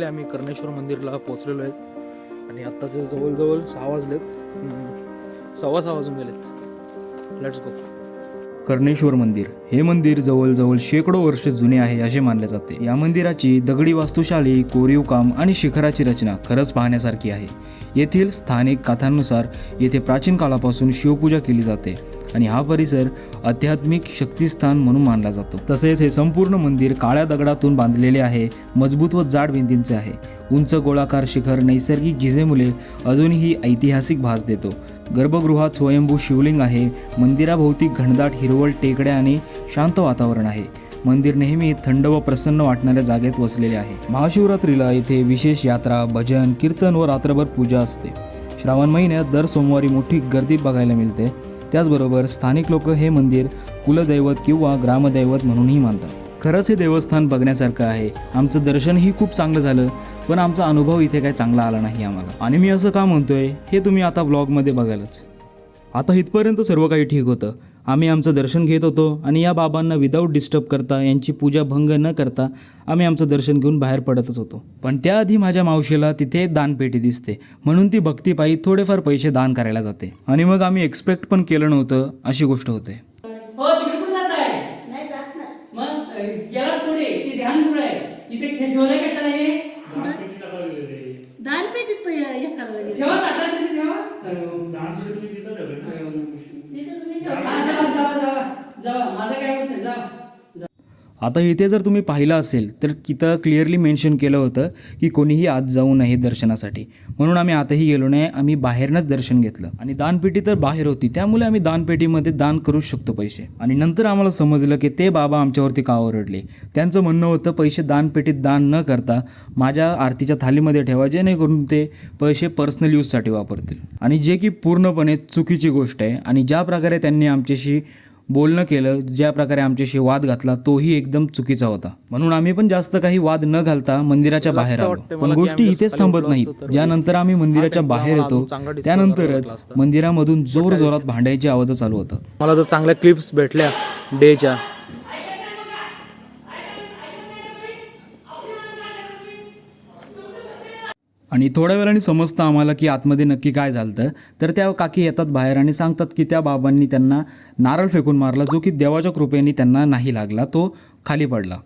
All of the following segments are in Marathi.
आम्ही कर्णेश्वर मंदिरला पोहोचलेलो आहेत आणि आत्ता ते जवळजवळ 6 वाजलेत, 6:15 वाजून गेलेत. Let's go. कर्णेश्वर मंदिर हे मंदिर जवळजवळ शेकडो वर्ष जुने आहे असे मानले जाते. या मंदिराची दगडी वास्तुशाली, कोरीव काम आणि शिखराची रचना खरंच पाहण्यासारखी आहे. येथील स्थानिक कथांनुसार येथे प्राचीन काळापासून शिवपूजा केली जाते आणि हा परिसर आध्यात्मिक शक्तिस्थान म्हणून मानला जातो. तसेच हे संपूर्ण मंदिर काळ्या दगडातून बांधलेले आहे, मजबूत व जाड भिंतींचे आहे. उंच गोलाकार शिखर नैसर्गिक जिजेमुळे अजूनही ऐतिहासिक भास देतो. गर्भगृहात स्वयंभू शिवलिंग आहे. मंदिराभोवती घनदाट हिरवळ टेकड्या आणि शांत वातावरण आहे. मंदिर नेहमी थंड व प्रसन्न वाटणाऱ्या जागेत वसलेले आहे. महाशिवरात्रीला येथे विशेष यात्रा, भजन, कीर्तन व रात्रभर पूजा असते. श्रावण महिन्यात दर सोमवारी मोठी गर्दी बघायला मिळते. त्याचबरोबर स्थानिक लोक हे मंदिर कुलदैवत किंवा ग्रामदैवत म्हणूनही मानतात. खरंच हे देवस्थान बघण्यासारखं आहे. आमचं दर्शनही खूप चांगलं झालं, पण आमचा अनुभव इथे काही चांगला आला नाही आम्हाला. आणि मी असं का म्हणतोय हे तुम्ही आता व्लॉगमध्ये बघालच. आता इथपर्यंत सर्व काही ठीक होतं. आम्ही आमचं दर्शन घेत होतो आणि या बाबांना विदाऊट डिस्टर्ब करता, यांची पूजा भंग न करता आम्ही आमचं दर्शन घेऊन बाहेर पडतच होतो. पण त्याआधी माझ्या मावशीला तिथे दानपेटी दिसते, म्हणून ती भक्तीपायी थोडेफार पैसे दान करायला जाते. आणि मग आम्ही एक्सपेक्ट पण केलं नव्हतं अशी गोष्ट होते. आता इथे जर तुम्ही पाहिलं असेल तर तिथं क्लिअरली मेन्शन केलं होतं की कोणीही आत जाऊ नये दर्शनासाठी, म्हणून आम्ही आतही गेलो नाही. आम्ही बाहेरनंच दर्शन घेतलं आणि दानपेटी तर बाहेर होती, त्यामुळे आम्ही दानपेटीमध्ये दान करू शकतो पैसे. आणि नंतर आम्हाला समजलं की ते बाबा आमच्यावरती का ओरडले. त्यांचं म्हणणं होतं पैसे दानपेटीत दान न करता माझ्या आरतीच्या थालीमध्ये ठेवा, जेणेकरून ते पैसे पर्सनल यूजसाठी वापरतील. आणि जे की पूर्णपणे चुकीची गोष्ट आहे. आणि ज्या प्रकारे त्यांनी आमच्याशी बोलणं केलं, ज्या प्रकारे आमच्याशी वाद घातला, तोही एकदम चुकीचा होता. म्हणून आम्ही पण जास्त काही वाद न घालता मंदिराच्या बाहेर आलो. पण गोष्टी इथेच थांबत नाहीत. ज्यानंतर आम्ही मंदिराच्या बाहेर येतो त्यानंतरच मंदिरामधून जोर जोरात भांडायचे आवाज चालू होतात. मला जर चांगल्या क्लिप्स भेटल्या डेच्या, आणि थोड्या वेळाने समजतं आम्हाला की आतमध्ये नक्की काय झालं. तर त्या काकी येतात बाहेर आणि सांगतात की त्या बाबांनी त्यांना नारळ फेकून मारला, जो की देवाच्या कृपेने त्यांना नाही लागला, तो खाली पडला.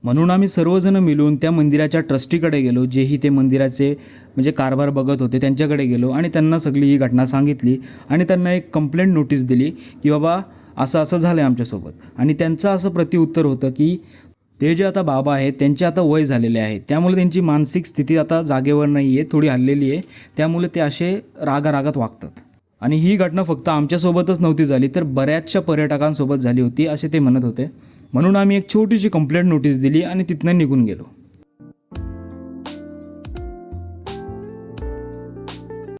म्हणून आम्ही सर्वजण मिळून त्या मंदिराच्या ट्रस्टीकडे गेलो, जेही ते मंदिराचे म्हणजे कारभार बघत होते त्यांच्याकडे गेलो आणि त्यांना सगळी ही घटना सांगितली आणि त्यांना एक कंप्लेंट नोटीस दिली की बाबा असं असं झालं आहे आमच्यासोबत. आणि त्यांचं असं प्रत्युत्तर होतं की ते जे आता बाबा आहेत त्यांचे आता वय झालेले आहे, त्यामुळे त्यांची मानसिक स्थिती आता जागेवर नाही आहे, थोडी हललेली आहे. त्यामुळे ते असे रागारागात वागतात. आणि ही घटना फक्त आमच्यासोबतच नव्हती झाली, तर बऱ्याचशा पर्यटकांसोबत झाली होती असे ते म्हणत होते. म्हणून आम्ही एक छोटीशी कंप्लेंट नोटीस दिली आणि तिथनं निघून गेलो.